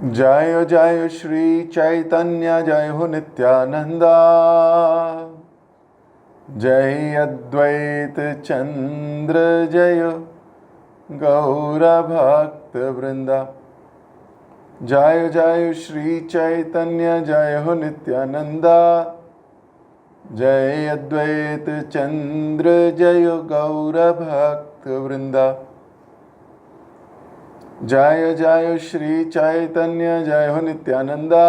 जय जय श्री चैतन्य जय हो नित्यानंदा। जय अद्वैत चंद्र जय गौर भक्त वृंदा। जय जय श्री चैतन्य जय हो नित्यानंदा। जय अद्वैत चंद्र जय गौर भक्त वृंदा। जय जय श्री चैतन्य जय हो नित्यानंदा।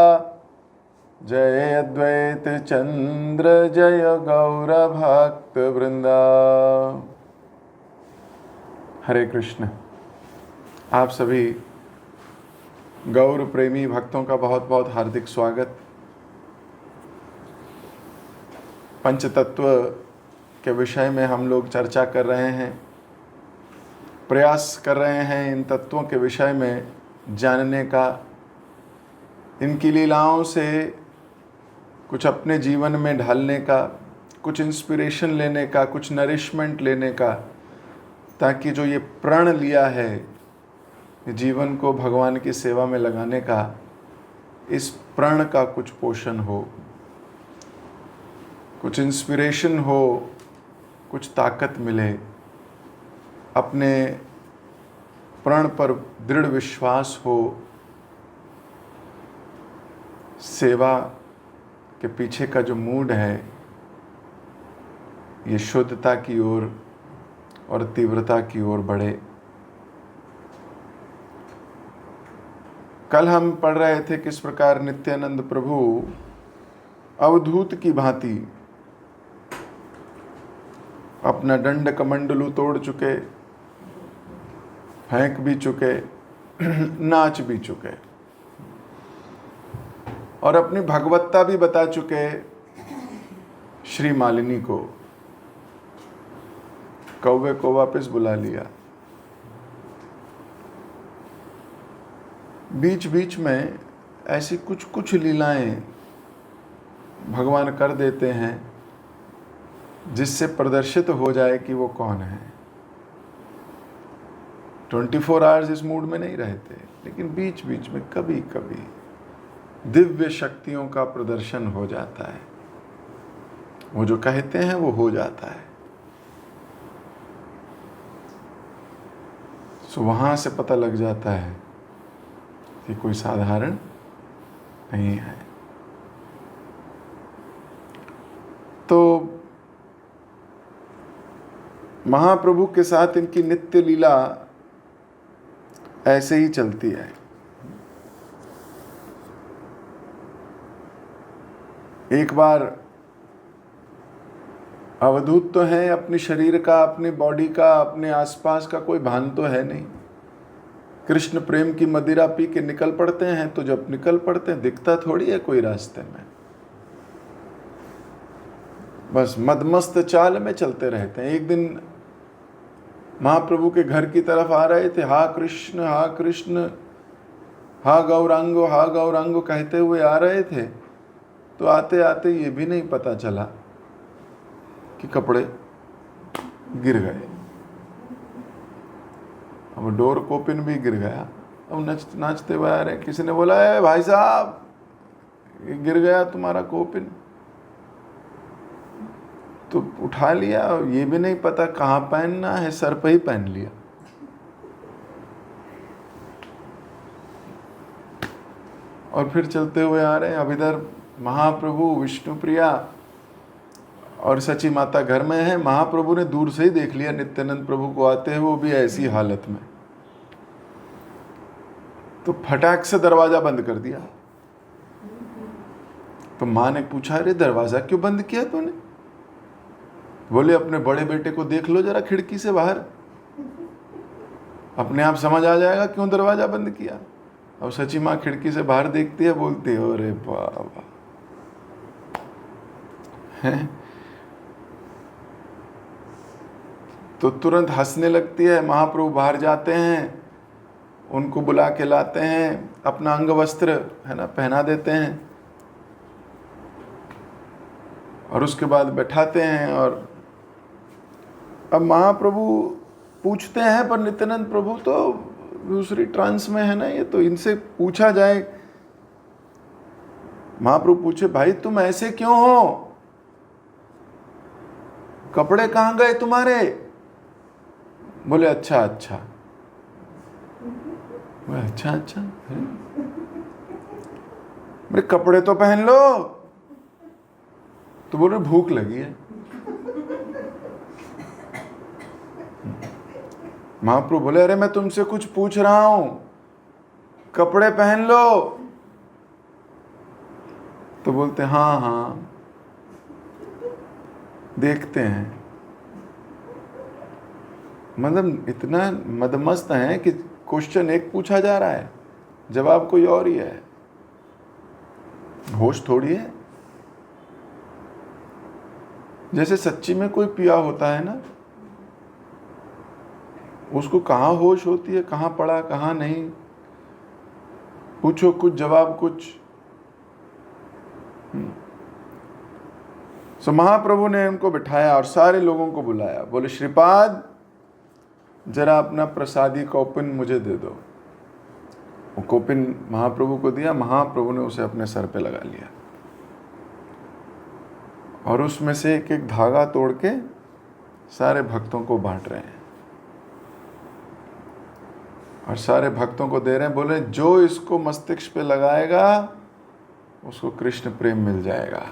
जय अद्वैत चंद्र जय गौर भक्त वृंदा। हरे कृष्ण। आप सभी गौर प्रेमी भक्तों का बहुत बहुत हार्दिक स्वागत। पंचतत्व के विषय में हम लोग चर्चा कर रहे हैं, प्रयास कर रहे हैं इन तत्वों के विषय में जानने का, इनकी लीलाओं से कुछ अपने जीवन में ढालने का, कुछ इंस्पिरेशन लेने का, कुछ नरिशमेंट लेने का, ताकि जो ये प्रण लिया है जीवन को भगवान की सेवा में लगाने का, इस प्रण का कुछ पोषण हो, कुछ इंस्पिरेशन हो, कुछ ताकत मिले, अपने प्रण पर दृढ़ विश्वास हो, सेवा के पीछे का जो मूड है ये शुद्धता की ओर और तीव्रता की ओर बढ़े। कल हम पढ़ रहे थे किस प्रकार नित्यानंद प्रभु अवधूत की भांति अपना दंड कमंडलू तोड़ चुके, फेंक भी चुके, नाच भी चुके और अपनी भगवत्ता भी बता चुके श्री मालिनी को। कौवे को वापस बुला लिया। बीच बीच में ऐसी कुछ कुछ लीलाएं भगवान कर देते हैं जिससे प्रदर्शित हो जाए कि वो कौन है। 24 आवर्स इस मूड में नहीं रहते, लेकिन बीच बीच में कभी कभी दिव्य शक्तियों का प्रदर्शन हो जाता है। वो जो कहते हैं वो हो जाता है। सो वहां से पता लग जाता है कि कोई साधारण नहीं है। तो महाप्रभु के साथ इनकी नित्य लीला ऐसे ही चलती है। एक बार अवधूत तो है, अपने शरीर का, अपनी बॉडी का, अपने आसपास का कोई भान तो है नहीं। कृष्ण प्रेम की मदिरा पी के निकल पड़ते हैं, तो जब निकल पड़ते हैं दिखता थोड़ी है कोई रास्ते में, बस मदमस्त चाल में चलते रहते हैं। एक दिन महाप्रभु के घर की तरफ आ रहे थे, हा कृष्ण हा गौरांगो हा गौरांगो कहते हुए आ रहे थे। तो आते आते ये भी नहीं पता चला कि कपड़े गिर गए। अब डोर कोपिन भी गिर गया। अब नाचते हुए आ रहे, किसी ने बोला है भाई साहब ये गिर गया तुम्हारा कोपिन। तो उठा लिया, ये भी नहीं पता कहाँ पहनना है, सर पे ही पहन लिया। और फिर चलते हुए आ रहे हैं। अब इधर महाप्रभु, विष्णुप्रिया और सची माता घर में है। महाप्रभु ने दूर से ही देख लिया नित्यानंद प्रभु को आते हैं, वो भी ऐसी हालत में। तो फटाक से दरवाजा बंद कर दिया। तो माँ ने पूछा, अरे दरवाजा क्यों बंद किया तूने? बोले अपने बड़े बेटे को देख लो जरा खिड़की से बाहर, अपने आप समझ आ जाएगा क्यों दरवाजा बंद किया। अब सची माँ खिड़की से बाहर देखती है, बोलती है अरे बाबा है। तो तुरंत हंसने लगती है। महाप्रभु बाहर जाते हैं, उनको बुला के लाते हैं, अपना अंग वस्त्र है ना पहना देते हैं और उसके बाद बैठाते हैं। और अब महाप्रभु पूछते हैं, पर नित्यानंद प्रभु तो दूसरी ट्रांस में है ना ये, तो इनसे पूछा जाए, महाप्रभु पूछे भाई तुम ऐसे क्यों हो, कपड़े कहां गए तुम्हारे? बोले अच्छा अच्छा। बोले अच्छा अच्छा, मेरे कपड़े तो पहन लो। तो बोल रहे भूख लगी है। महाप्रभु बोले अरे मैं तुमसे कुछ पूछ रहा हूं, कपड़े पहन लो। तो बोलते हाँ हाँ देखते हैं। मतलब इतना मदमस्त है कि क्वेश्चन एक पूछा जा रहा है, जवाब कोई और ही है। होश थोड़ी है। जैसे सच्ची में कोई पिया होता है ना, उसको कहाँ होश होती है, कहाँ पड़ा कहाँ नहीं, पूछो कुछ जवाब कुछ। सो महाप्रभु ने उनको बिठाया और सारे लोगों को बुलाया। बोले श्रीपाद जरा अपना प्रसादी कौपिन मुझे दे दो। वो कौपिन महाप्रभु को दिया, महाप्रभु ने उसे अपने सर पे लगा लिया और उसमें से एक एक धागा तोड़ के सारे भक्तों को बांट रहे हैं और सारे भक्तों को दे रहे हैं। बोले जो इसको मस्तिष्क पे लगाएगा उसको कृष्ण प्रेम मिल जाएगा।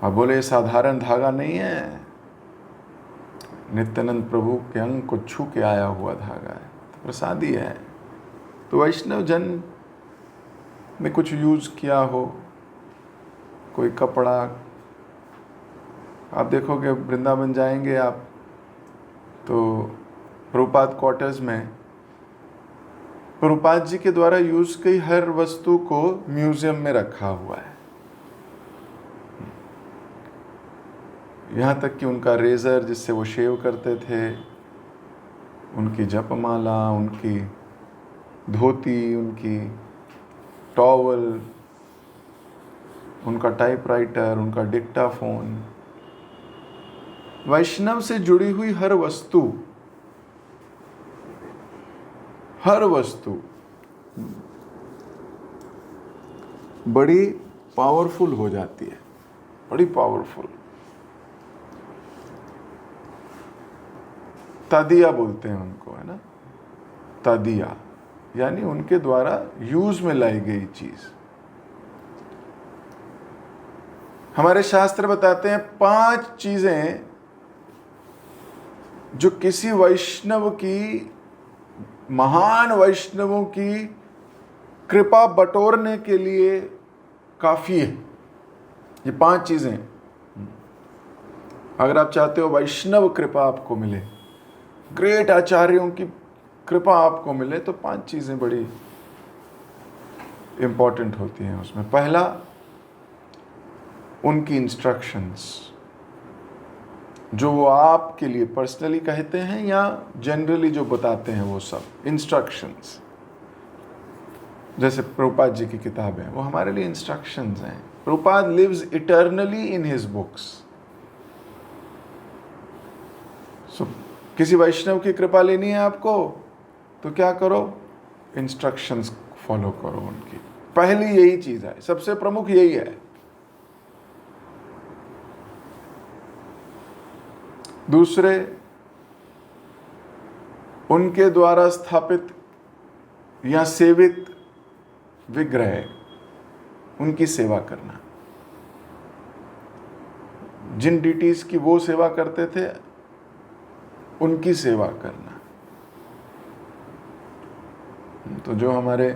और बोले ये साधारण धागा नहीं है, नित्यानंद प्रभु के अंग को छू के आया हुआ धागा है, तो प्रसादी है। तो वैष्णव जन ने कुछ यूज किया हो, कोई कपड़ा, आप देखोगे वृंदावन जाएंगे आप तो प्रभुपाद क्वार्टर्स में प्रभुपाद जी के द्वारा यूज की हर वस्तु को म्यूजियम में रखा हुआ है। यहाँ तक कि उनका रेजर जिससे वो शेव करते थे, उनकी जपमाला, उनकी धोती, उनकी टॉवल, उनका टाइपराइटर, उनका डिक्टाफोन, वैष्णव से जुड़ी हुई हर वस्तु बड़ी पावरफुल हो जाती है, बड़ी पावरफुल। तादिया बोलते हैं उनको, है ना, तादिया, यानी उनके द्वारा यूज में लाई गई चीज। हमारे शास्त्र बताते हैं 5 चीजें जो किसी वैष्णव की, महान वैष्णवों की कृपा बटोरने के लिए काफी है। ये 5 चीजें, अगर आप चाहते हो वैष्णव कृपा आपको मिले, ग्रेट आचार्यों की कृपा आपको मिले, तो 5 चीजें बड़ी इंपॉर्टेंट होती हैं उसमें। पहला, उनकी इंस्ट्रक्शंस, जो वो आपके लिए पर्सनली कहते हैं या जनरली जो बताते हैं, वो सब इंस्ट्रक्शंस। जैसे प्रभुपाद जी की किताब है, वो हमारे लिए इंस्ट्रक्शंस हैं। Prabhupada lives eternally in his books. So किसी वैष्णव की कृपा लेनी है आपको, तो क्या करो, इंस्ट्रक्शंस फॉलो करो उनकी। पहली यही चीज है, सबसे प्रमुख यही है। दूसरे, उनके द्वारा स्थापित या सेवित विग्रह, उनकी सेवा करना। जिन डिटीज की वो सेवा करते थे, उनकी सेवा करना। तो जो हमारे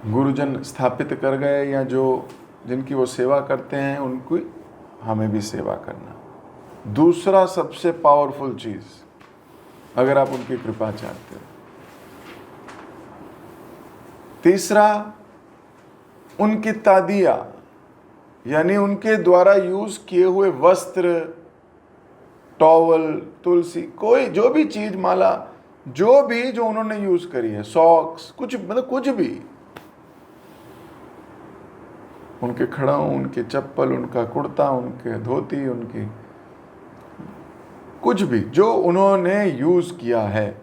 गुरुजन स्थापित कर गए या जो जिनकी वो सेवा करते हैं, उनको हमें भी सेवा करना। दूसरा सबसे पावरफुल चीज, अगर आप उनकी कृपा चाहते हो। तीसरा, उनकी तादिया, यानी उनके द्वारा यूज किए हुए वस्त्र, टॉवल, तुलसी, कोई जो भी चीज, माला, जो भी जो उन्होंने यूज करी है, सॉक्स, कुछ, मतलब कुछ भी, उनके खड़ाऊ, उनके चप्पल, उनका कुर्ता, उनके धोती, उनकी कुछ भी जो उन्होंने यूज किया है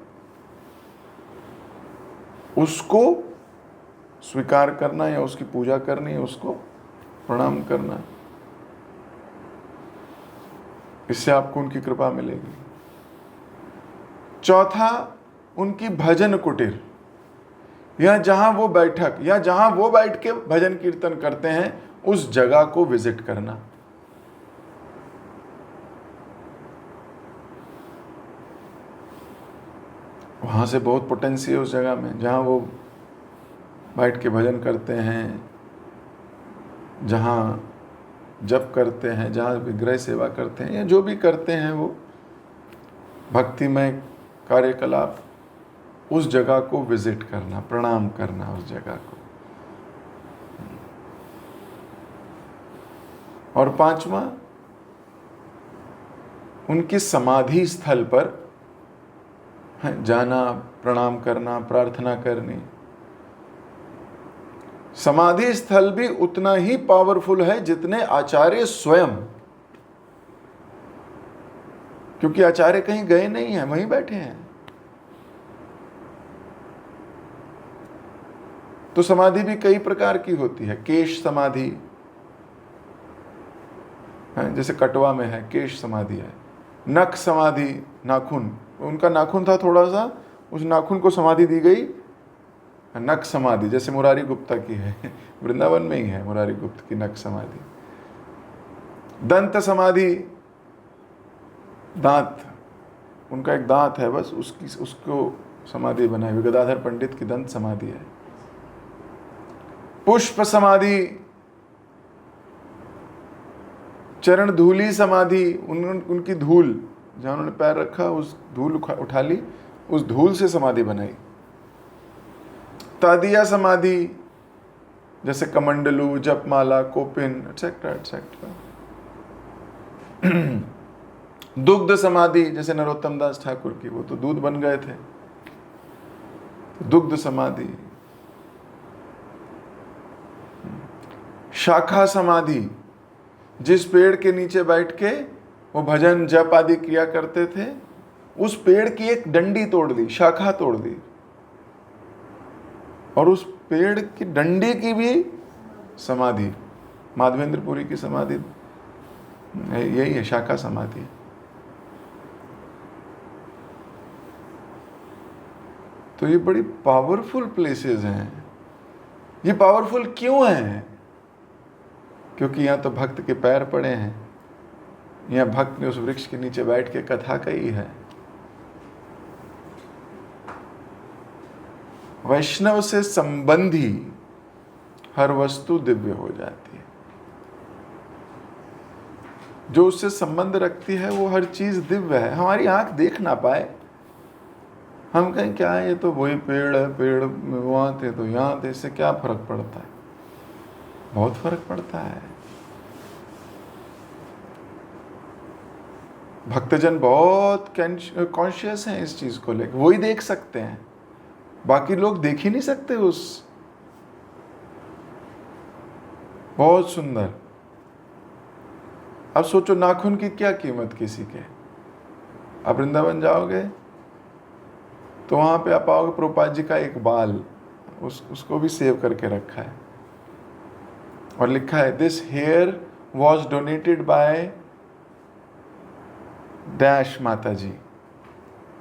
उसको स्वीकार करना या उसकी पूजा करनी, उसको प्रणाम करना, इससे आपको उनकी कृपा मिलेगी। चौथा, उनकी भजन कुटीर या जहां वो बैठक या जहां वो बैठ के भजन कीर्तन करते हैं उस जगह को विजिट करना। वहां से बहुत पोटेंसी है उस जगह में, जहां वो बैठ के भजन करते हैं, जहाँ जप करते हैं, जहाँ विग्रह सेवा करते हैं या जो भी करते हैं वो भक्तिमय कार्यकलाप, उस जगह को विजिट करना, प्रणाम करना उस जगह को। और पांचवा, उनकी समाधि स्थल पर जाना, प्रणाम करना, प्रार्थना करनी। समाधि स्थल भी उतना ही पावरफुल है जितने आचार्य स्वयं, क्योंकि आचार्य कहीं गए नहीं हैं, वहीं बैठे हैं। तो समाधि भी कई प्रकार की होती है। केश समाधि, जैसे कटवा में है केश समाधि है। नख समाधि, नाखून, उनका नाखून था थोड़ा सा, उस नाखून को समाधि दी गई, नख समाधि, जैसे मुरारी गुप्ता की है, वृंदावन में ही है मुरारी गुप्त की नख समाधि। दंत समाधि, दांत, उनका एक दांत है बस, उसको समाधि बनाई हुई, गदाधर पंडित की दंत समाधि है। पुष्प समाधि, चरण धूली समाधि, उनकी धूल, जहां उन्होंने पैर रखा उस धूल उठा ली, उस धूल से समाधि बनाई। तादिया समाधि, जैसे कमंडलू, जपमाला, कोपिन, एटसेट्रा एटसेट्रा। दुग्ध समाधि, जैसे नरोत्तम दास ठाकुर की, वो तो दूध बन गए थे, दुग्ध समाधि। शाखा समाधि, जिस पेड़ के नीचे बैठ के वो भजन जप आदि किया करते थे, उस पेड़ की एक डंडी तोड़ दी, शाखा तोड़ दी, और उस पेड़ की डंडी की भी समाधि, माधवेंद्रपुरी की समाधि यही है, शाखा समाधि। तो ये बड़ी पावरफुल प्लेसेस हैं। ये पावरफुल क्यों हैं? क्योंकि यहाँ तो भक्त के पैर पड़े हैं, यहाँ भक्त ने उस वृक्ष के नीचे बैठ के कथा कही है। वैष्णव से संबंधी हर वस्तु दिव्य हो जाती है। जो उससे संबंध रखती है वो हर चीज दिव्य है। हमारी आंख देख ना पाए, हम कहें क्या है, ये तो वही पेड़ है, पेड़ वहां थे तो यहाँ थे, इससे क्या फर्क पड़ता है? बहुत फर्क पड़ता है। भक्तजन बहुत कॉन्शियस हैं इस चीज को लेकर, वही देख सकते हैं, बाकी लोग देख ही नहीं सकते। उस बहुत सुंदर। अब सोचो नाखून की क्या कीमत किसी के। आप वृंदावन जाओगे तो वहां पे आप पाओगे प्रभुपाद जी का एक बाल, उसको भी सेव करके रखा है और लिखा है this hair was donated by dash माता जी,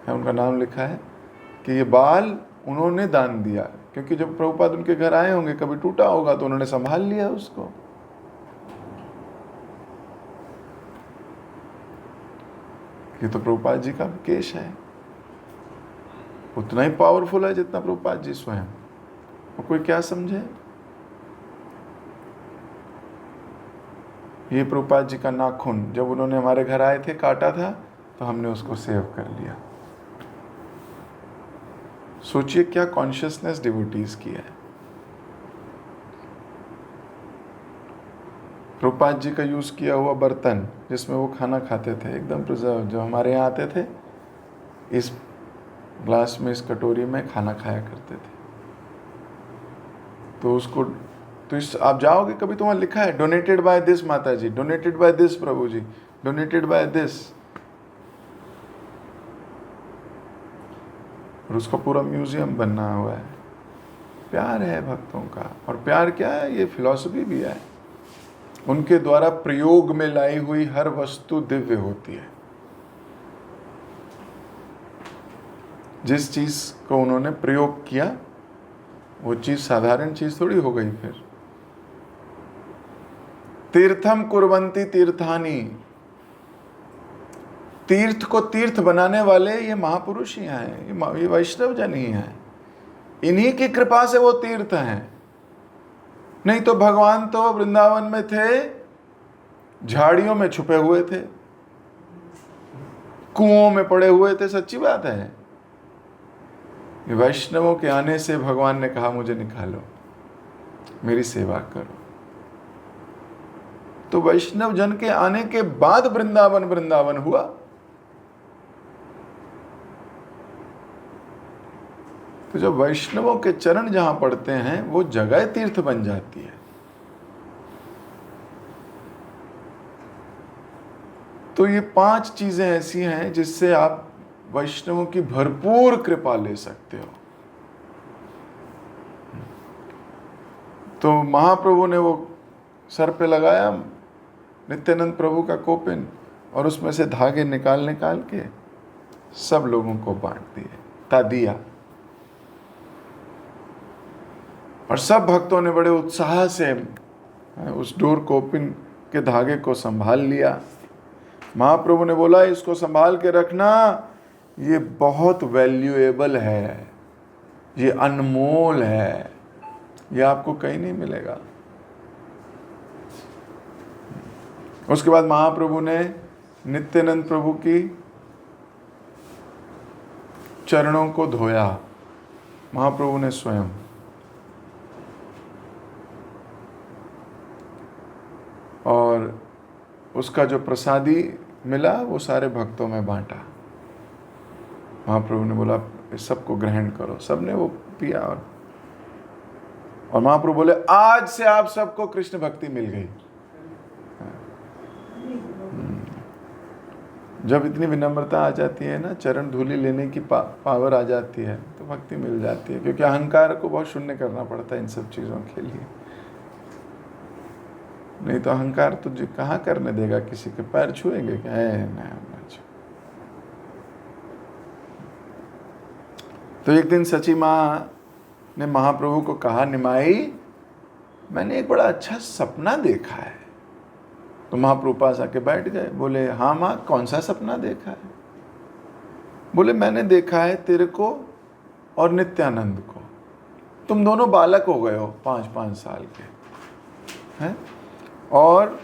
है उनका नाम लिखा है कि ये बाल उन्होंने दान दिया, क्योंकि जब प्रभुपाद उनके घर आए होंगे, कभी टूटा होगा तो उन्होंने संभाल लिया उसको। ये तो प्रभुपाद जी का केश है, उतना ही पावरफुल है जितना प्रभुपाद जी स्वयं। और कोई क्या समझे? ये प्रभुपाद जी का नाखून जब उन्होंने हमारे घर आए थे, काटा था तो हमने उसको सेव कर लिया। सोचिए क्या कॉन्शियसनेस डिवोटीज की है। प्रभुपाद जी का यूज किया हुआ बर्तन जिसमें वो खाना खाते थे, एकदम प्रिजर्व, जो हमारे यहाँ आते थे इस ग्लास में, इस कटोरी में खाना खाया करते थे। तो उसको तो आप जाओगे कभी तो वहाँ लिखा है डोनेटेड बाय दिस माता जी, डोनेटेड बाय दिस प्रभु जी, डोनेटेड बाय दिस। और उसका पूरा म्यूजियम बनना हुआ है। प्यार है भक्तों का। और प्यार क्या है, ये फिलॉसफी भी है। उनके द्वारा प्रयोग में लाई हुई हर वस्तु दिव्य होती है। जिस चीज को उन्होंने प्रयोग किया वो चीज साधारण चीज थोड़ी हो गई। फिर तीर्थम कुर्वन्ति तीर्थानी, तीर्थ को तीर्थ बनाने वाले ये महापुरुष ही हैं, ये वैष्णव जन ही हैं। इन्हीं की कृपा से वो तीर्थ हैं। नहीं तो भगवान तो वृंदावन में थे, झाड़ियों में छुपे हुए थे, कुओं में पड़े हुए थे। सच्ची बात है। ये वैष्णवों के आने से भगवान ने कहा मुझे निकालो, मेरी सेवा करो। तो वैष्णव जन के आने के बाद वृंदावन वृंदावन हुआ। तो जब वैष्णवों के चरण जहां पड़ते हैं वो जगह तीर्थ बन जाती है। तो ये 5 चीजें ऐसी हैं जिससे आप वैष्णवों की भरपूर कृपा ले सकते हो। तो महाप्रभु ने वो सर पे लगाया नित्यानंद प्रभु का कोपिन, और उसमें से धागे निकाल निकाल के सब लोगों को बांट दिया। और सब भक्तों ने बड़े उत्साह से उस डोर कोपिन के धागे को संभाल लिया। महाप्रभु ने बोला इसको संभाल के रखना, ये बहुत वैल्यूएबल है, ये अनमोल है, ये आपको कहीं नहीं मिलेगा। उसके बाद महाप्रभु ने नित्यानंद प्रभु की चरणों को धोया, महाप्रभु ने स्वयं। और उसका जो प्रसादी मिला वो सारे भक्तों में बांटा। महाप्रभु ने बोला सबको ग्रहण करो। सबने वो पिया। और महाप्रभु बोले आज से आप सबको कृष्ण भक्ति मिल गई। जब इतनी विनम्रता आ जाती है ना, चरण धूलि लेने की पावर आ जाती है, तो भक्ति मिल जाती है। क्योंकि अहंकार को बहुत शून्य करना पड़ता है इन सब चीज़ों के लिए। नहीं तो अहंकार तो जो कहाँ करने देगा, किसी के पैर छुएंगे क्या? नहीं। तो एक दिन सची माँ ने महाप्रभु को कहा, निमाई मैंने एक बड़ा अच्छा सपना देखा है। तो महाप्रभु पास आके बैठ गए। बोले हाँ माँ, कौन सा सपना देखा है? बोले मैंने देखा है तेरे को और नित्यानंद को, तुम दोनों बालक हो गए हो, 5-5 साल के हैं, और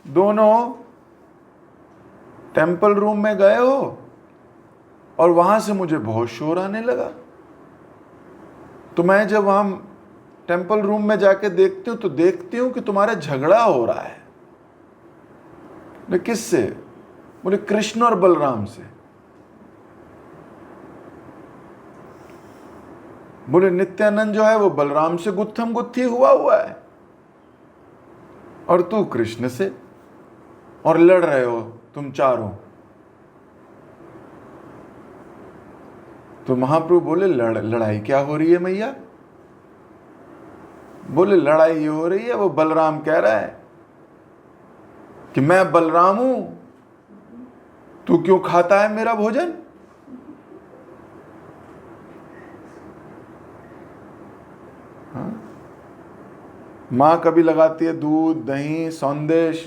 दोनों टेम्पल रूम में गए हो, और वहां से मुझे बहुत शोर आने लगा। तो मैं जब वहां टेम्पल रूम में जाके देखती हूँ तो देखती हूँ कि तुम्हारा झगड़ा हो रहा है। बोले किससे? बोले कृष्ण और बलराम से। बोले नित्यानंद जो है वो बलराम से गुत्थम गुत्थी हुआ है, और तू कृष्ण से, और लड़ रहे हो तुम चारों। तो महाप्रभु बोले लड़ाई क्या हो रही है मैया? बोले लड़ाई ये हो रही है, वो बलराम कह रहा है कि मैं बलराम हूं, तू क्यों खाता है मेरा भोजन? हाँ? मां कभी लगाती है दूध दही सौंदेश,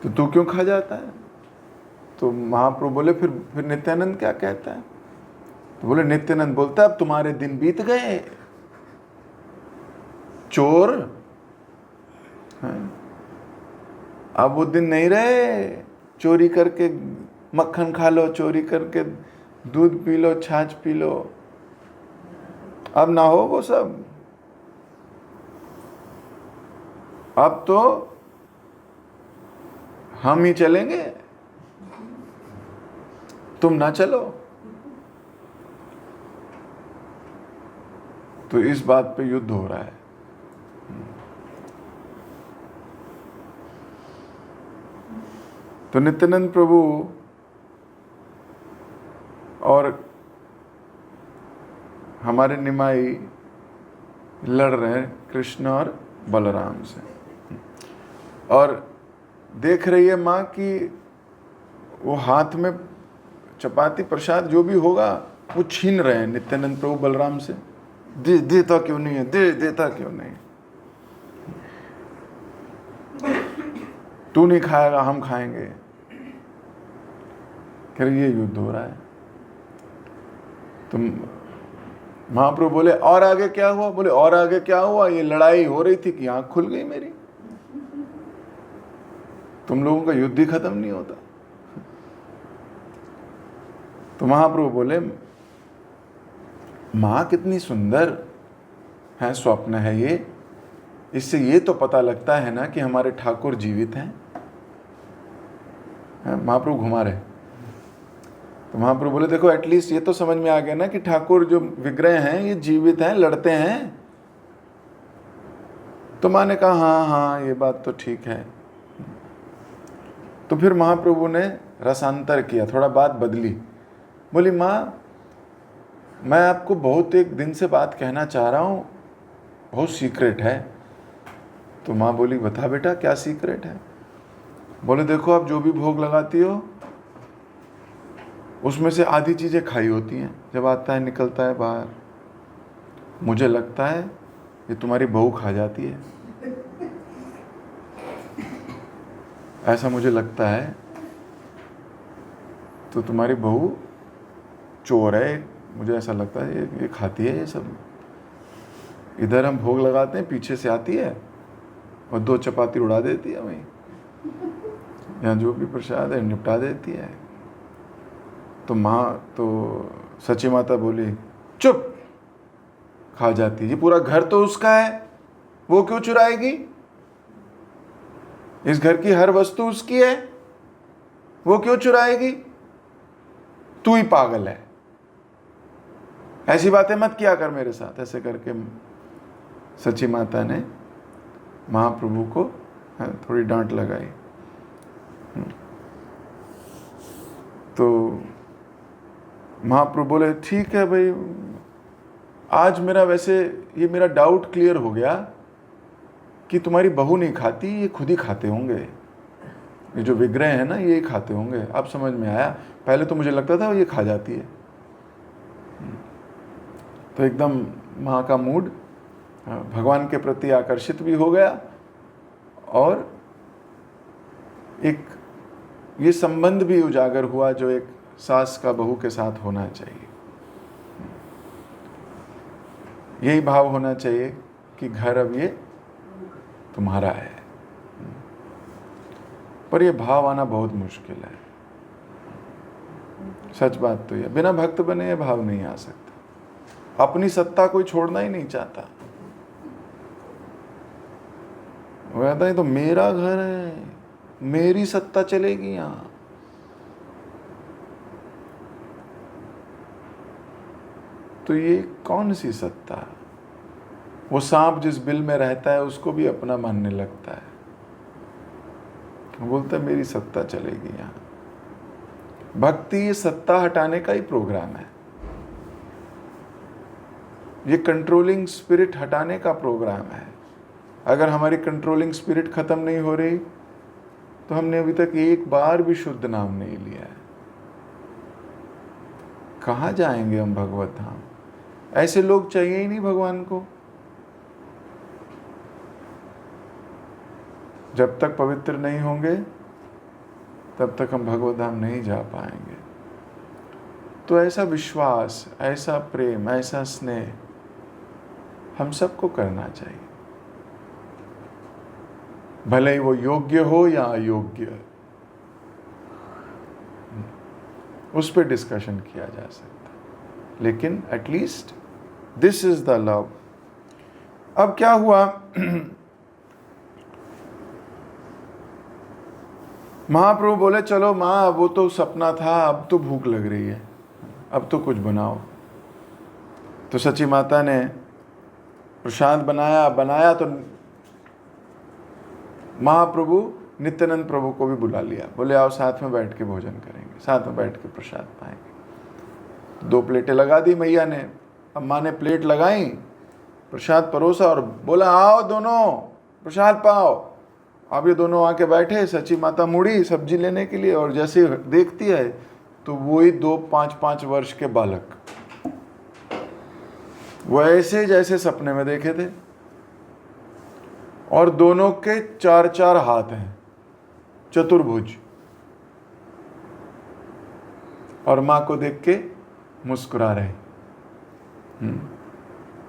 तो तू क्यों खा जाता है? तो महाप्रभु बोले फिर नित्यानंद क्या कहता है? तो बोले नित्यानंद बोलता है अब तुम्हारे दिन बीत गए चोर। हाँ? अब वो दिन नहीं रहे, चोरी करके मक्खन खा लो, चोरी करके दूध पी लो, छाछ पी लो, अब ना हो वो सब। अब तो हम ही चलेंगे, तुम ना चलो। तो इस बात पे युद्ध हो रहा है। तो नित्यानंद प्रभु और हमारे निमाई लड़ रहे हैं कृष्ण और बलराम से, और देख रही है माँ कि वो हाथ में चपाती प्रसाद जो भी होगा वो छीन रहे हैं नित्यानंद प्रभु बलराम से। देता क्यों नहीं है, देता क्यों नहीं, तू नहीं खाएगा हम खाएंगे। फिर ये युद्ध हो रहा है। तो महाप्रभु बोले और आगे क्या हुआ? बोले और आगे क्या हुआ, ये लड़ाई हो रही थी कि आंख खुल गई मेरी। तुम लोगों का युद्ध ही खत्म नहीं होता। तो महाप्रभु बोले माँ कितनी सुंदर है, स्वप्न है ये, इससे ये तो पता लगता है ना कि हमारे ठाकुर जीवित हैं। महाप्रभु घुमा रहे। तो महाप्रभु बोले देखो एटलीस्ट ये तो समझ में आ गया ना कि ठाकुर जो विग्रह हैं ये जीवित हैं, लड़ते हैं। तो माँ ने कहा हाँ हाँ ये बात तो ठीक है। तो फिर महाप्रभु ने रसांतर किया, थोड़ा बात बदली। बोली माँ मैं आपको बहुत एक दिन से बात कहना चाह रहा हूँ, बहुत सीक्रेट है। तो माँ बोली बता बेटा क्या सीक्रेट है? बोले देखो आप जो भी भोग लगाती हो उसमें से आधी चीज़ें खाई होती हैं, जब आता है निकलता है बाहर मुझे लगता है ये तुम्हारी बहू खा जाती है, ऐसा मुझे लगता है। तो तुम्हारी बहू चोर है, मुझे ऐसा लगता है ये खाती है ये सब। इधर हम भोग लगाते हैं, पीछे से आती है और 2 चपाती उड़ा देती है वहीं, यहाँ जो भी प्रसाद है निपटा देती है। तो सची माता बोली चुप, खा जाती है। ये पूरा घर तो उसका है, वो क्यों चुराएगी? इस घर की हर वस्तु उसकी है, वो क्यों चुराएगी? तू ही पागल है, ऐसी बातें मत किया कर मेरे साथ। ऐसे करके सची माता ने महाप्रभु को थोड़ी डांट लगाई। तो महाप्रभु बोले ठीक है भाई, आज मेरा वैसे ये मेरा डाउट क्लियर हो गया कि तुम्हारी बहू नहीं खाती, ये खुद ही खाते होंगे, ये जो विग्रह है ना ये खाते होंगे। अब समझ में आया, पहले तो मुझे लगता था ये खा जाती है। तो एकदम माँ का मूड भगवान के प्रति आकर्षित भी हो गया, और एक ये संबंध भी उजागर हुआ जो एक सास का बहू के साथ होना चाहिए। यही भाव होना चाहिए कि घर अब ये तुम्हारा है। पर ये भाव आना बहुत मुश्किल है, सच बात तो ये, बिना भक्त बने ये भाव नहीं आ सकता। अपनी सत्ता कोई छोड़ना ही नहीं चाहता। वो कहता है तो मेरा घर है, मेरी सत्ता चलेगी यहाँ। तो ये कौन सी सत्ता? वो सांप जिस बिल में रहता है उसको भी अपना मानने लगता है, बोलता है मेरी सत्ता चलेगी यहाँ। भक्ति ये सत्ता हटाने का ही प्रोग्राम है, ये कंट्रोलिंग स्पिरिट हटाने का प्रोग्राम है। अगर हमारी कंट्रोलिंग स्पिरिट खत्म नहीं हो रही तो हमने अभी तक एक बार भी शुद्ध नाम नहीं लिया है। कहाँ जाएंगे हम भगवत धाम? ऐसे लोग चाहिए ही नहीं भगवान को। जब तक पवित्र नहीं होंगे तब तक हम भगवत धाम नहीं जा पाएंगे। तो ऐसा विश्वास, ऐसा प्रेम, ऐसा स्नेह हम सबको करना चाहिए, भले ही वो योग्य हो या अयोग्य, उस पर डिस्कशन किया जा सकता है, लेकिन at least this is the love. अब क्या हुआ, महाप्रभु बोले चलो माँ वो तो सपना था, अब तो भूख लग रही है, अब तो कुछ बनाओ। तो सची माता ने प्रसाद बनाया तो महाप्रभु नित्यानंद प्रभु को भी बुला लिया, बोले आओ साथ में बैठ के भोजन करेंगे, साथ में बैठ के प्रसाद पाएंगे। 2 प्लेटें लगा दी मैया ने, अब माँ ने प्लेट लगाई, प्रसाद परोसा और बोला आओ दोनों प्रसाद पाओ। अब ये दोनों आके बैठे, सची माता मुड़ी सब्जी लेने के लिए और जैसे देखती है तो वही 2 5-5 वर्ष के बालक वैसे जैसे सपने में देखे थे, और दोनों के 4-4 हाथ हैं, चतुर्भुज, और माँ को देख के मुस्कुरा रहे।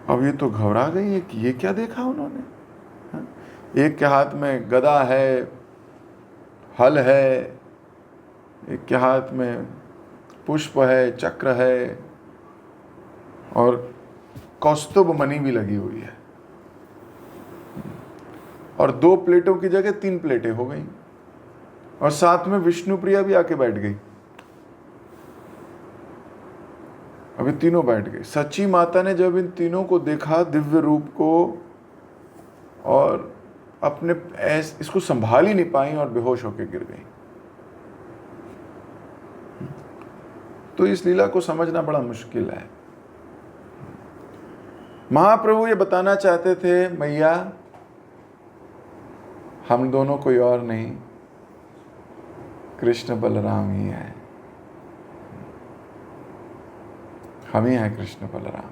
अब ये तो घबरा गई है कि ये क्या देखा उन्होंने। एक के हाथ में गदा है, हल है, एक के हाथ में पुष्प है, चक्र है, और कौस्तुभ मणि भी लगी हुई है, और 2 प्लेटों की जगह 3 प्लेटें हो गई, और साथ में विष्णु प्रिया भी आके बैठ गई। अभी तीनों बैठ गए। सच्ची माता ने जब इन तीनों को देखा, दिव्य रूप को, और अपने इसको संभाल ही नहीं पाई और बेहोश होकर गिर गई। तो इस लीला को समझना बड़ा मुश्किल है। महाप्रभु ये बताना चाहते थे, मैया हम दोनों कोई और नहीं, कृष्ण बलराम ही है। हम ही हैं कृष्ण बलराम,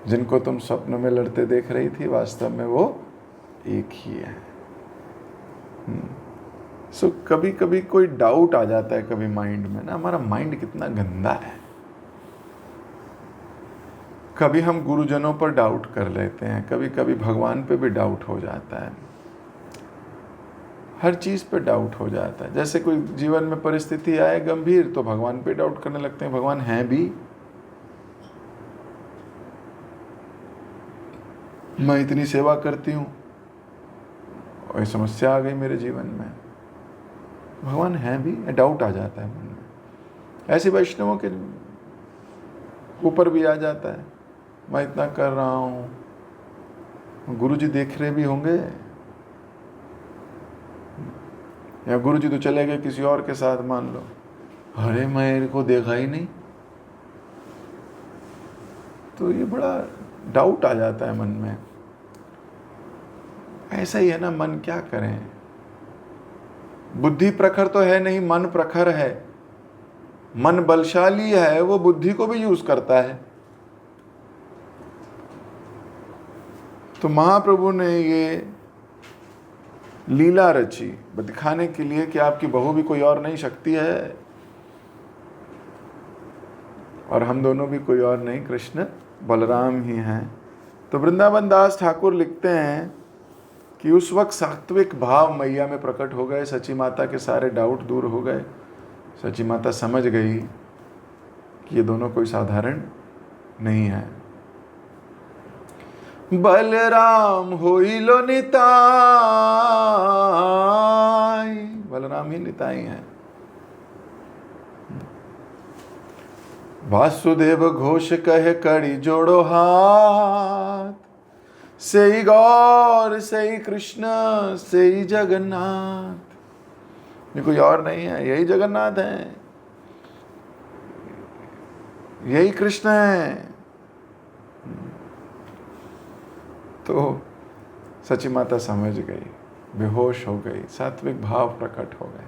जिनको तुम स्वप्न में लड़ते देख रही थी, वास्तव में वो एक ही है। सो कभी कभी कोई डाउट आ जाता है कभी माइंड में ना, हमारा माइंड कितना गंदा है। कभी हम गुरुजनों पर डाउट कर लेते हैं, कभी कभी भगवान पे भी डाउट हो जाता है, हर चीज पे डाउट हो जाता है। जैसे कोई जीवन में परिस्थिति आए गंभीर तो भगवान पे डाउट करने लगते हैं, भगवान हैं भी, मैं इतनी सेवा करती हूँ और समस्या आ गई मेरे जीवन में, भगवान है भी, डाउट आ जाता है मन में। ऐसे वैष्णवों के ऊपर भी आ जाता है, मैं इतना कर रहा हूँ, गुरु जी देख रहे भी होंगे, या गुरु जी तो चले गए किसी और के साथ, मान लो, अरे मैं को देखा ही नहीं। तो ये बड़ा डाउट आ जाता है मन में। ऐसा ही है ना, मन क्या करें, बुद्धि प्रखर तो है नहीं, मन प्रखर है। मन बलशाली है, वो बुद्धि को भी यूज करता है। तो महाप्रभु ने ये लीला रची दिखाने के लिए कि आपकी बहू भी कोई और नहीं, शक्ति है, और हम दोनों भी कोई और नहीं, कृष्ण बलराम ही हैं। तो वृंदावन दास ठाकुर लिखते हैं कि उस वक्त सात्विक भाव मैया में प्रकट हो गए, सची माता के सारे डाउट दूर हो गए। सची माता समझ गई कि ये दोनों कोई साधारण नहीं है। बलराम होई लो निताई, बलराम ही निताई हैं। वासुदेव घोष कहे कड़ी जोड़ो हाथ, से ही गौर से ही कृष्ण से ही जगन्नाथ। ये कोई और नहीं है, यही जगन्नाथ हैं, यही कृष्ण है। तो सची माता समझ गई, बेहोश हो गई, सात्विक भाव प्रकट हो गए।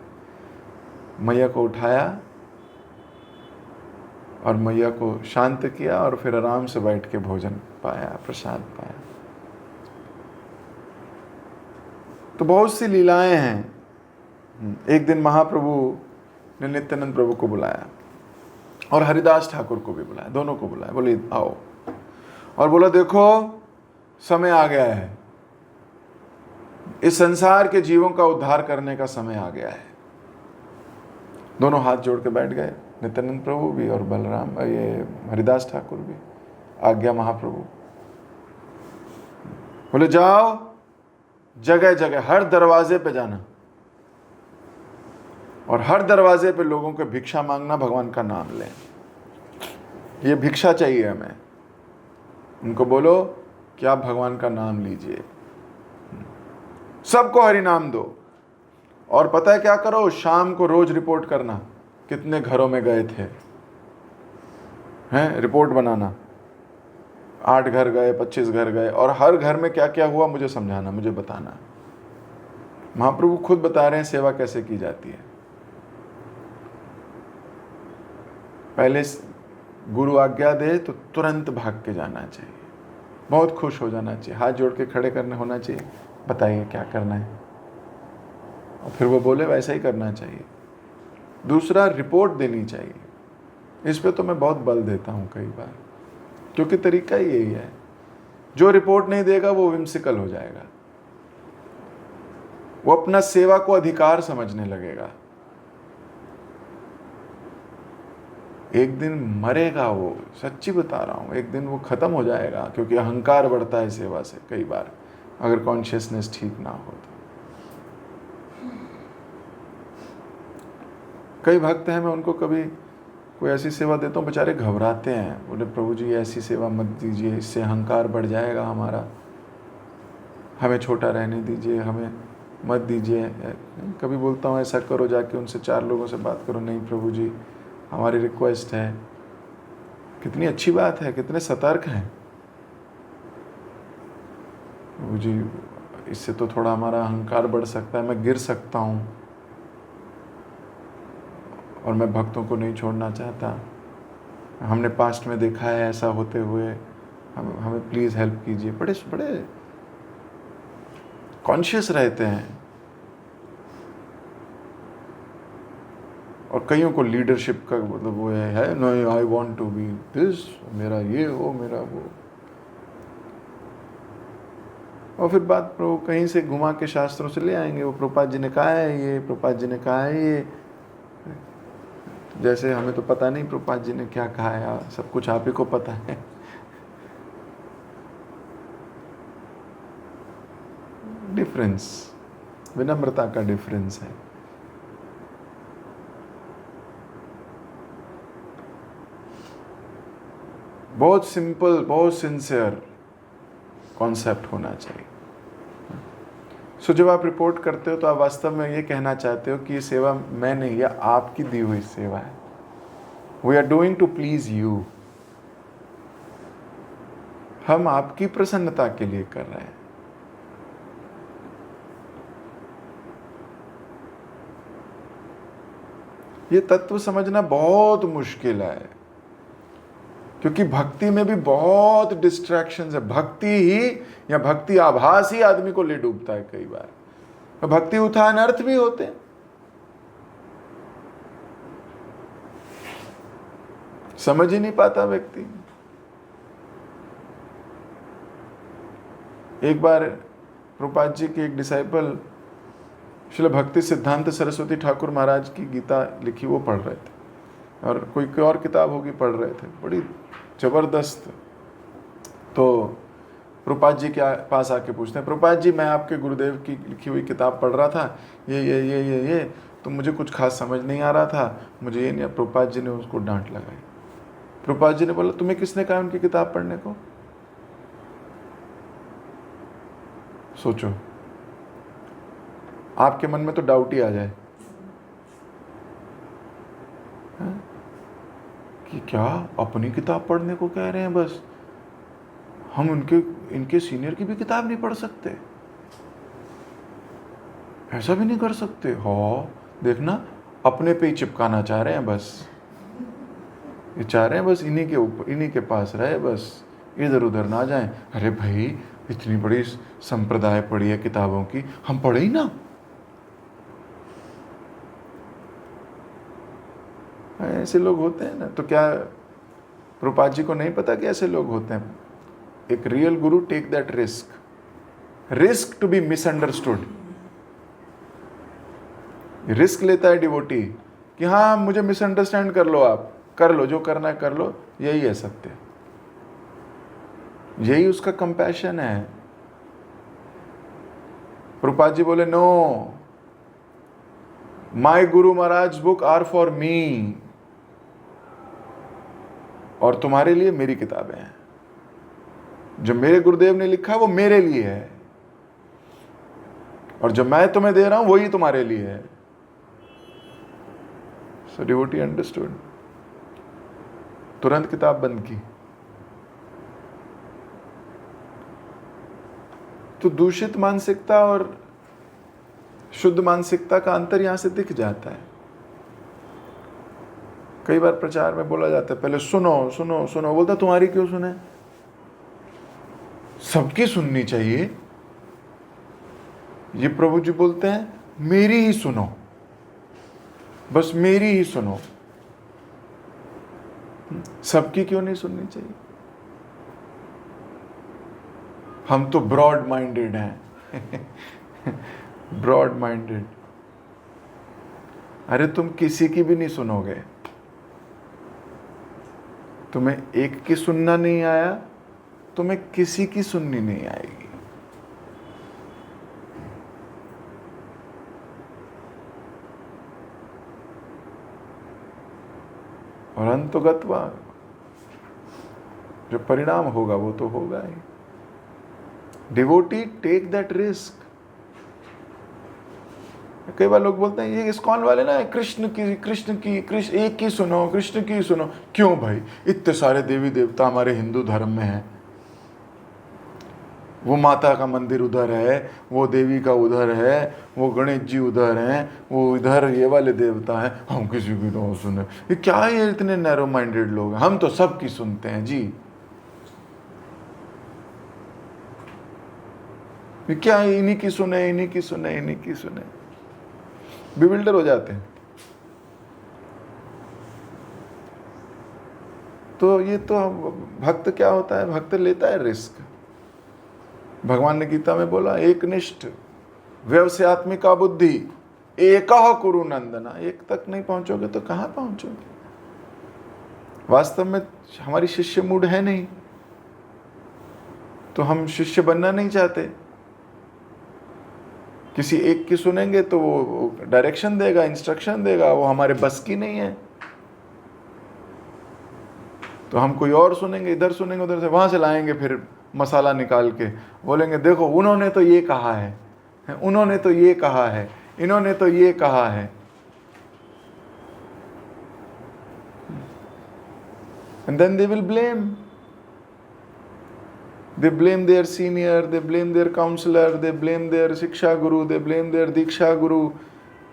मैया को उठाया और मैया को शांत किया, और फिर आराम से बैठ के भोजन पाया, प्रसाद पाया। तो बहुत सी लीलाएं हैं। एक दिन महाप्रभु ने नित्यानंद प्रभु को बुलाया और हरिदास ठाकुर को भी बुलाया, दोनों को बुलाया, बोले आओ, और बोला देखो समय आ गया है, इस संसार के जीवों का उद्धार करने का समय आ गया है। दोनों हाथ जोड़ के बैठ गए, नित्यानंद प्रभु भी और बलराम ये हरिदास ठाकुर भी। आज्ञा महाप्रभु। बोले जाओ जगह जगह हर दरवाजे पे जाना, और हर दरवाजे पे लोगों को भिक्षा मांगना, भगवान का नाम लें, ये भिक्षा चाहिए हमें। उनको बोलो कि आप भगवान का नाम लीजिए, सबको हरि नाम दो। और पता है क्या करो, शाम को रोज रिपोर्ट करना कितने घरों में गए थे, हैं, रिपोर्ट बनाना 8 घर गए, 25 घर गए, और हर घर में क्या क्या हुआ मुझे समझाना, मुझे बताना। महाप्रभु खुद बता रहे हैं सेवा कैसे की जाती है। पहले गुरु आज्ञा दे तो तुरंत भाग के जाना चाहिए, बहुत खुश हो जाना चाहिए, हाथ जोड़ के खड़े करने होना चाहिए, बताइए क्या करना है, और फिर वो बोले वैसा ही करना चाहिए। दूसरा, रिपोर्ट देनी चाहिए। इस पे तो मैं बहुत बल देता हूँ कई बार, क्योंकि तरीका ही यही है। जो रिपोर्ट नहीं देगा वो विम्सिकल हो जाएगा, वो अपना सेवा को अधिकार समझने लगेगा। एक दिन मरेगा वो, सच्ची बता रहा हूँ, एक दिन वो खत्म हो जाएगा, क्योंकि अहंकार बढ़ता है सेवा से कई बार, अगर कॉन्शियसनेस ठीक ना हो तो। कई भक्त हैं, मैं उनको कभी कोई ऐसी सेवा देता हूँ, बेचारे घबराते हैं, बोले प्रभु जी ऐसी सेवा मत दीजिए, इससे अहंकार बढ़ जाएगा हमारा, हमें छोटा रहने दीजिए, हमें मत दीजिए। कभी बोलता हूँ ऐसा करो, जाके उनसे 4 लोगों से बात करो। नहीं प्रभु जी, हमारी रिक्वेस्ट है। कितनी अच्छी बात है, कितने सतर्क हैं प्रभु जी, इससे तो थोड़ा हमारा अहंकार बढ़ सकता है, मैं गिर सकता हूँ, और मैं भक्तों को नहीं छोड़ना चाहता, हमने पास्ट में देखा है ऐसा होते हुए, हमें प्लीज़ हेल्प कीजिए। बड़े बड़े कॉन्शियस रहते हैं, और कईयों को लीडरशिप का मतलब वो है, no I want to be this, मेरा ये हो, मेरा वो, और फिर बात प्रभु कहीं से घुमा के शास्त्रों से ले आएंगे, वो प्रभुपाद जी ने कहा है ये, प्रभुपाद जी ने कहा है ये, जैसे हमें तो पता नहीं प्रभुपाद जी ने क्या कहा है, सब कुछ आप ही को पता है। डिफरेंस, विनम्रता का डिफरेंस है। बहुत सिंपल, बहुत सिंसियर कॉन्सेप्ट होना चाहिए। सो जब आप रिपोर्ट करते हो तो आप वास्तव में ये कहना चाहते हो कि ये सेवा मैं नहीं, या आपकी दी हुई सेवा है। We are doing to please you, हम आपकी प्रसन्नता के लिए कर रहे हैं। ये तत्व समझना बहुत मुश्किल है, क्योंकि भक्ति में भी बहुत डिस्ट्रैक्शंस है। भक्ति ही या भक्ति आभास ही आदमी को ले डूबता है कई बार, और भक्ति उत्थान अर्थ भी होते हैं। समझ ही नहीं पाता व्यक्ति। एक बार प्रभुपाद जी के एक डिसाइपल श्रील भक्ति सिद्धांत सरस्वती ठाकुर महाराज की गीता लिखी वो पढ़ रहे थे, और कोई और किताब होगी पढ़ रहे थे, बड़ी जबरदस्त। तो प्रभुपाद जी के पास आके पूछते हैं, प्रभुपाद जी मैं आपके गुरुदेव की लिखी हुई किताब पढ़ रहा था, ये तो मुझे कुछ खास समझ नहीं आ रहा था, मुझे ये नहीं। प्रभुपाद जी ने उसको डांट लगाई। प्रभुपाद जी ने बोला, तुम्हें किसने कहा उनकी किताब पढ़ने को? सोचो, आपके मन में तो डाउट ही आ जाए कि क्या अपनी किताब पढ़ने को कह रहे हैं, बस हम इनके सीनियर की भी किताब नहीं पढ़ सकते, ऐसा भी नहीं कर सकते। हाँ देखना, अपने पे ही चिपकाना चाह रहे हैं, बस ये चाह रहे हैं बस इन्हीं के ऊपर, इन्हीं के पास रहे, बस इधर उधर ना जाएं। अरे भाई, इतनी बड़ी संप्रदाय पढ़ी है किताबों की, हम पढ़े ही ना। ऐसे लोग होते हैं ना। तो क्या प्रभुपाद जी को नहीं पता कि ऐसे लोग होते हैं? एक real guru take that risk to be misunderstood. Risk लेता है डिवोटी कि हाँ मुझे मिसअंडरस्टैंड कर लो, आप कर लो, जो करना है कर लो, यही है सत्य, यही उसका कंपैशन है। प्रभुपाद जी बोले, no, my Guru Maharaj book are for me, और तुम्हारे लिए मेरी किताबें हैं। जो मेरे गुरुदेव ने लिखा वो मेरे लिए है, और जो मैं तुम्हें दे रहा हूं वही तुम्हारे लिए है। सो डिवोटी अंडरस्टूड, तुरंत किताब बंद की। तो दूषित मानसिकता और शुद्ध मानसिकता का अंतर यहां से दिख जाता है। कई बार प्रचार में बोला जाता है पहले सुनो सुनो सुनो, बोलता तुम्हारी क्यों सुने, सबकी सुननी चाहिए। ये प्रभु जी बोलते हैं मेरी ही सुनो, बस मेरी ही सुनो, सबकी क्यों नहीं सुननी चाहिए। हम तो ब्रॉड माइंडेड हैं ब्रॉड माइंडेड। अरे तुम किसी की भी नहीं सुनोगे, तुम्हें एक की सुनना नहीं आया, तुम्हें किसी की सुननी नहीं आएगी। और अंतगत्वा जो परिणाम होगा वो तो होगा ही। Devotee take that risk. कई बार लोग बोलते हैं ये इस्कॉन वाले ना कृष्ण एक की सुनो, कृष्ण की सुनो। क्यों भाई, इतने सारे देवी देवता हमारे हिंदू धर्म में हैं, वो माता का मंदिर उधर है, वो देवी का उधर है, वो गणेश जी उधर हैं, वो इधर ये वाले देवता हैं, हम किसी की ना सुने। ये क्या है, ये इतने नैरो माइंडेड लोग हैं, हम तो सबकी सुनते हैं जी। ये क्या है, इन्हीं की सुने, इन्हीं की सुने, इन्हीं की सुने, बिविल्डर हो जाते हैं। तो ये तो भक्त क्या होता है, भक्त लेता है रिस्क। भगवान ने गीता में बोला एकनिष्ठ व्यवसायत्मिका बुद्धि एकह कुरु नंदना। एक तक नहीं पहुंचोगे तो कहां पहुंचोगे। वास्तव में हमारी शिष्य मूड है नहीं, तो हम शिष्य बनना नहीं चाहते। किसी एक की सुनेंगे तो वो डायरेक्शन देगा, इंस्ट्रक्शन देगा, वो हमारे बस की नहीं है। तो हम कोई और सुनेंगे, इधर सुनेंगे, उधर से, वहां से लाएंगे फिर मसाला निकाल के, बोलेंगे देखो उन्होंने तो ये कहा है, उन्होंने तो ये कहा है, इन्होंने तो ये कहा है। And then they will blame. They blame their senior, they blame their counselor, they blame their Shiksha Guru, they blame their Diksha Guru,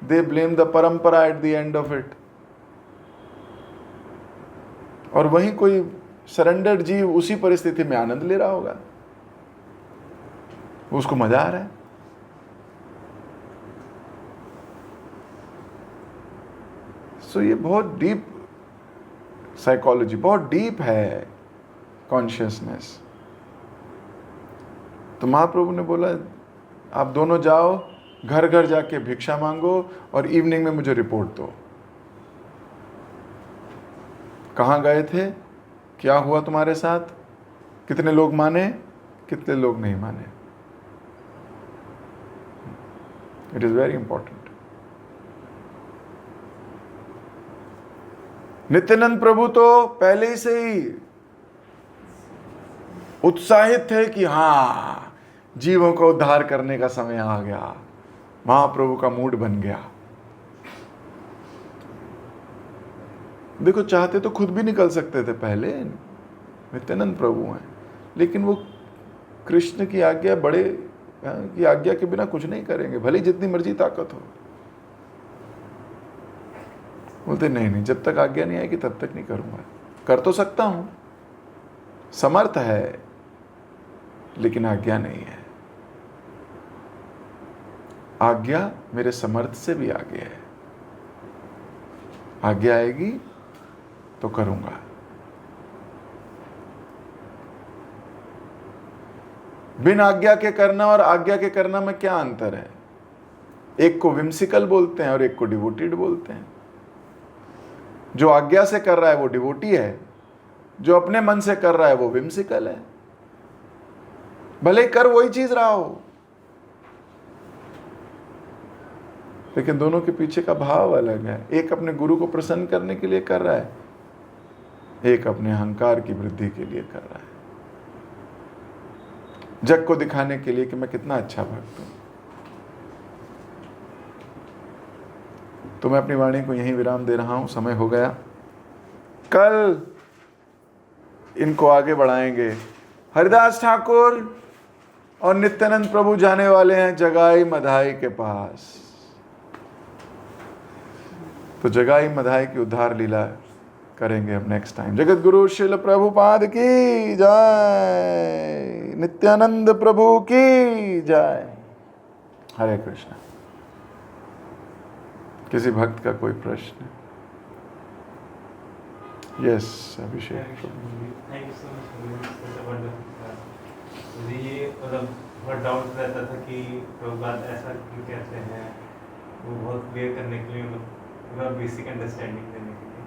they blame the parampara at the end of it. और वहीं कोई surrendered जीव उसी परिस्थिति में आनंद ले रहा होगा, उसको मजा आ रहा है। सो ये बहुत डीप साइकोलॉजी, बहुत डीप है कॉन्शियसनेस। तो महाप्रभु ने बोला आप दोनों जाओ, घर घर जाके भिक्षा मांगो और इवनिंग में मुझे रिपोर्ट दो, कहाँ गए थे, क्या हुआ तुम्हारे साथ, कितने लोग माने, कितने लोग नहीं माने। It is very important. Nityananda प्रभु तो पहले ही से ही उत्साहित थे कि हाँ जीवों को उद्धार करने का समय आ गया। महाप्रभु का मूड बन गया। देखो चाहते तो खुद भी निकल सकते थे पहले, नित्यानंद प्रभु हैं, लेकिन वो कृष्ण की आज्ञा, बड़े की आज्ञा के बिना कुछ नहीं करेंगे, भले जितनी मर्जी ताकत हो। बोलते नहीं, जब तक आज्ञा नहीं आएगी तब तक नहीं करूंगा। कर तो सकता हूं, समर्थ है, लेकिन आज्ञा नहीं है। आज्ञा मेरे समर्थ से भी आगे है। आज्ञा आएगी तो करूंगा। बिन आज्ञा के करना और आज्ञा के करना में क्या अंतर है। एक को विम्सिकल बोलते हैं और एक को डिवोटेड बोलते हैं। जो आज्ञा से कर रहा है वो डिवोटी है, जो अपने मन से कर रहा है वो विम्सिकल है। भले कर वही चीज रहा हो, लेकिन दोनों के पीछे का भाव अलग है। एक अपने गुरु को प्रसन्न करने के लिए कर रहा है, एक अपने अहंकार की वृद्धि के लिए कर रहा है, जग को दिखाने के लिए कि मैं कितना अच्छा भक्त हूं। तो मैं अपनी वाणी को यहीं विराम दे रहा हूं, समय हो गया। कल इनको आगे बढ़ाएंगे। हरिदास ठाकुर और नित्यानंद प्रभु जाने वाले हैं जगाई मधाई के पास। तो जगाई मधाई की उद्धार लीला करेंगे हम नेक्स्ट टाइम। जगत गुरु श्रील प्रभुपाद की जय, नित्यानंद प्रभु की जय। हरे कृष्ण। किसी भक्त का कोई प्रश्न? Yes Abhishek. Thank you so much. मुझे ये मतलब बहुत डाउट रहता था कि प्रभुपाद ऐसा क्यों कहते हैं, वो बहुत क्लियर करने के लिए, मतलब बेसिक अंडरस्टैंडिंग देने के लिए।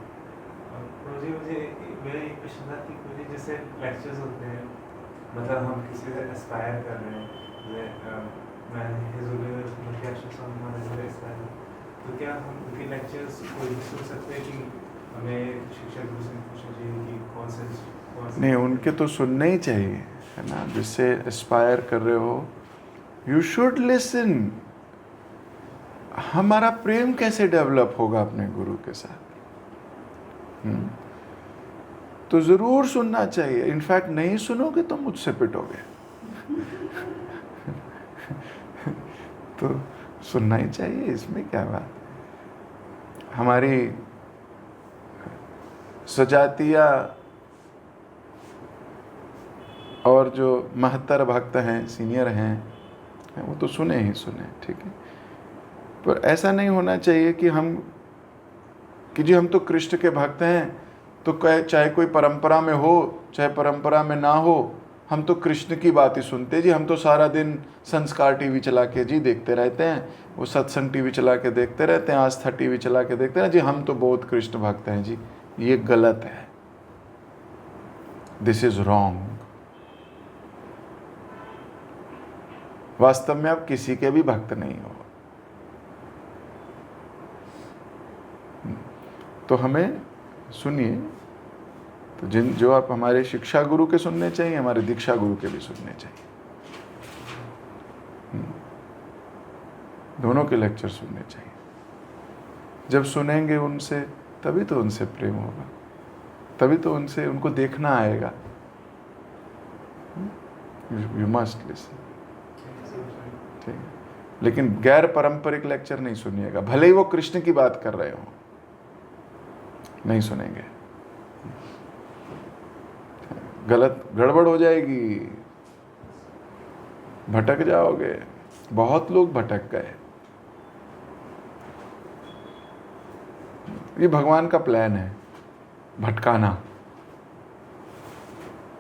और मुझे मेरा एक क्वेश्चन था कि मुझे जैसे लेक्चर्स होते हैं, मतलब हम किसी से एस्पायर कर रहे हैं, मैं तो क्या हम उनके लेक्चर्स को सुन सकते हैं कि हमें शिक्षा गुरु से पूछना चाहिए कि कौन से नहीं, उनके तो सुनने ही चाहिए, है ना। जिससे एस्पायर कर रहे हो, यू शुड लिसन। हमारा प्रेम कैसे डेवलप होगा अपने गुरु के साथ? तो जरूर सुनना चाहिए। इनफैक्ट नहीं सुनोगे तो मुझसे पिटोगे। तो सुनना ही चाहिए, इसमें क्या बात। हमारी सजातिया और जो महत्तर भक्त हैं, सीनियर हैं, वो तो सुने ही सुने, ठीक है। पर ऐसा नहीं होना चाहिए कि जी हम तो कृष्ण के भक्त हैं, तो चाहे कोई परंपरा में हो चाहे परंपरा में ना हो, हम तो कृष्ण की बात ही सुनते जी। हम तो सारा दिन संस्कार टीवी चला के जी देखते रहते हैं, वो सत्संग टीवी चला के देखते रहते हैं, आस्था टीवी चला के देखते हैं जी, हम तो बहुत कृष्ण भक्त हैं जी। ये गलत है। This is wrong. वास्तव में आप किसी के भी भक्त नहीं हो। तो हमें सुनिए, तो जो आप हमारे शिक्षा गुरु के सुनने चाहिए, हमारे दीक्षा गुरु के भी सुनने चाहिए। दोनों के लेक्चर सुनने चाहिए। जब सुनेंगे उनसे, तभी तो उनसे प्रेम होगा, तभी तो उनको देखना आएगा। यू मस्ट लिसन, ठीक है। लेकिन गैर पारंपरिक लेक्चर नहीं सुनिएगा, भले ही वो कृष्ण की बात कर रहे हो, नहीं सुनेंगे। गलत गड़बड़ हो जाएगी, भटक जाओगे। बहुत लोग भटक गए। ये भगवान का प्लान है, भटकाना।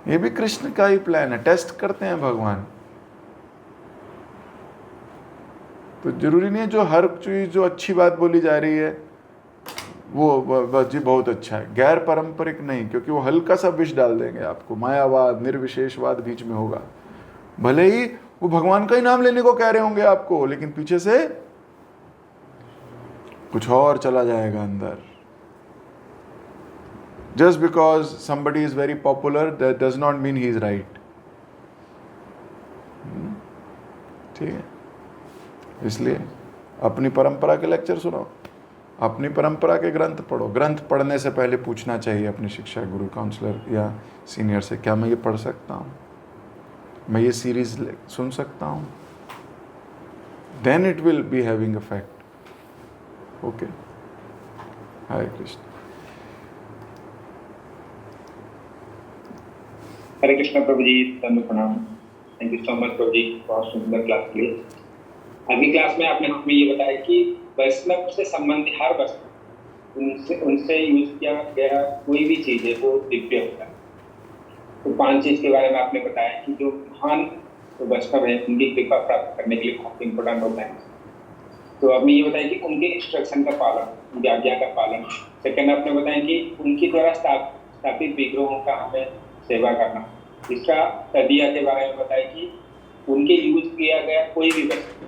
ये भी कृष्ण का ही प्लान है। टेस्ट करते हैं भगवान। तो जरूरी नहीं है जो हर चीज जो अच्छी बात बोली जा रही है वो जी बहुत अच्छा है। गैर पारंपरिक नहीं, क्योंकि वो हल्का सा विष डाल देंगे आपको। मायावाद, निर्विशेषवाद बीच में होगा। भले ही वो भगवान का ही नाम लेने को कह रहे होंगे आपको, लेकिन पीछे से कुछ और चला जाएगा अंदर। Just because somebody is very popular, that does not mean he is right. ठीक है। इसलिए अपनी परंपरा के लेक्चर सुनो, अपनी परंपरा के ग्रंथ पढ़ो। ग्रंथ पढ़ने से पहले पूछना चाहिए अपने शिक्षा गुरु, काउंसलर या सीनियर से, क्या मैं ये पढ़ सकता हूँ, मैं ये सीरीज सुन सकता हूँ? Then it will be having effect. Okay. Hare Krishna. Hare Krishna प्रभु जी, धन्यवाद, प्रणाम। थैंक यू सो मच प्रभु जी, बहुत सुंदर क्लास के लिए। अगली क्लास में आपने हमें ये बताया कि वैष्णव से संबंधित हर वस्तु, उनसे यूज किया गया कोई भी चीज है वो दिव्य होता है। तो 5 चीज के बारे में आपने बताया कि जो महान वैष्णव है उनकी कृपा प्राप्त करने के लिए बहुत इंपॉर्टेंट होता है। तो आपने ये बताया कि उनके इंस्ट्रक्शन का पालन, उनकी आज्ञा का पालन। सेकेंड आपने बताया कि उनकी द्वारा स्थापित विग्रहों का हमें सेवा करना। तीसरा तदिया के बारे में बताया कि उनके यूज किया गया कोई भी वस्तु।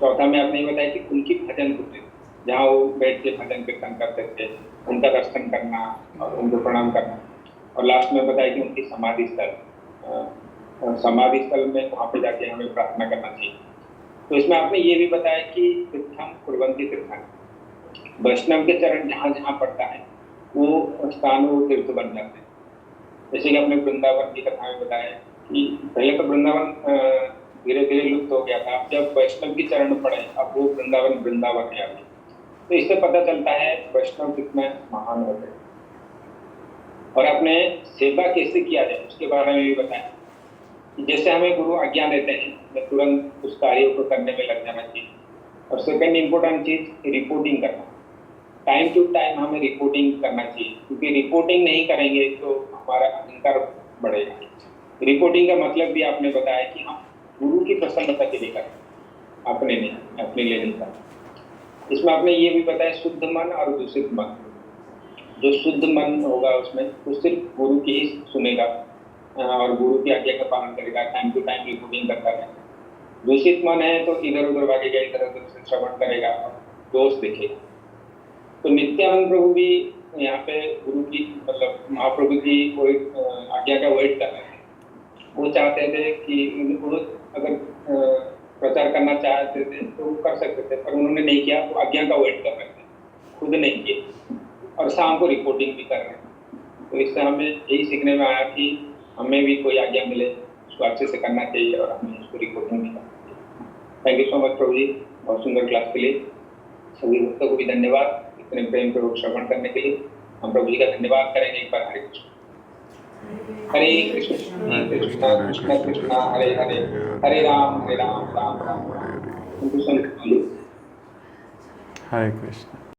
चौथा में आपने ये बताया कि उनकी भजन होते, जहाँ वो बैठ के भजन कीर्तन करते थे, उनका दर्शन करना और उनको प्रणाम करना। और लास्ट में बताया कि उनकी समाधि स्थल में वहाँ पे जाके हमें प्रार्थना करना चाहिए। तो इसमें आपने ये भी बताया कि तीर्थम कुर्वन्ति तीर्थम, वैष्णव के चरण जहाँ जहाँ पड़ता है वो स्थान वो तीर्थ बन जाते हैं। जैसे कि आपने वृंदावन की कथा में बताया कि पहले तो वृंदावन धीरे धीरे लुप्त हो गया था, अब जब वैष्णव की चरण पड़े अब वो वृंदावन वृंदावन है अभी। तो इससे पता चलता है वैष्णव कितने महान होते हैं। और अपने सेवा कैसे किया जाए उसके बारे में भी बताएं कि जैसे हमें गुरु आज्ञा देते हैं हमें तुरंत उस कार्य को करने में लग जाना चाहिए। और सेकंड इम्पोर्टेंट चीज रिपोर्टिंग करना, टाइम टू टाइम हमें रिपोर्टिंग करना चाहिए, क्योंकि रिपोर्टिंग नहीं करेंगे तो हमारा अहंकार बढ़ेगा। रिपोर्टिंग का मतलब भी आपने बताया कि हम गुरु की प्रसन्नता के लिए करें, अपने नहीं, अपने लिए नहीं करें। इसमें आपने ये भी बताया शुद्ध मन और दूषित मन। जो शुद्ध मन होगा उसमें वो सिर्फ गुरु की ही सुनेगा और गुरु की आज्ञा का पालन करेगा, टाइम टू टाइम रिपोर्टिंग करता रहेगा। दूषित मन है तो इधर उधर भागेगा, इधर उधर से श्रवण करेगा और दोष देखेगा। तो नित्यानंद प्रभु भी यहाँ पे गुरु की मतलब महाप्रभु की कोई आज्ञा का वेट कर रहे थे। वो चाहते थे कि उनको अगर प्रचार करना चाहते थे तो वो कर सकते थे, पर उन्होंने नहीं किया। वो आज्ञा का वेट कर रहे थे, खुद नहीं किए और शाम को रिपोर्टिंग भी कर रहे हैं। तो इससे हमें यही सीखने में आया कि हमें भी कोई आज्ञा मिले उसको अच्छे से करना चाहिए और हमें उसको रिपोर्टिंग भी करना चाहिए। थैंक यू सो मच प्रभु जी, बहुत सुंदर क्लास के लिए। सभी भक्तों को भी धन्यवाद इतने प्रेम पूर्वक श्रवण करने के लिए। हम प्रभु जी का धन्यवाद करेंगे एक बार। हरे कृष्ण हरे कृष्ण कृष्ण कृष्ण हरे हरे, हरे राम राम राम। हरे कृष्ण।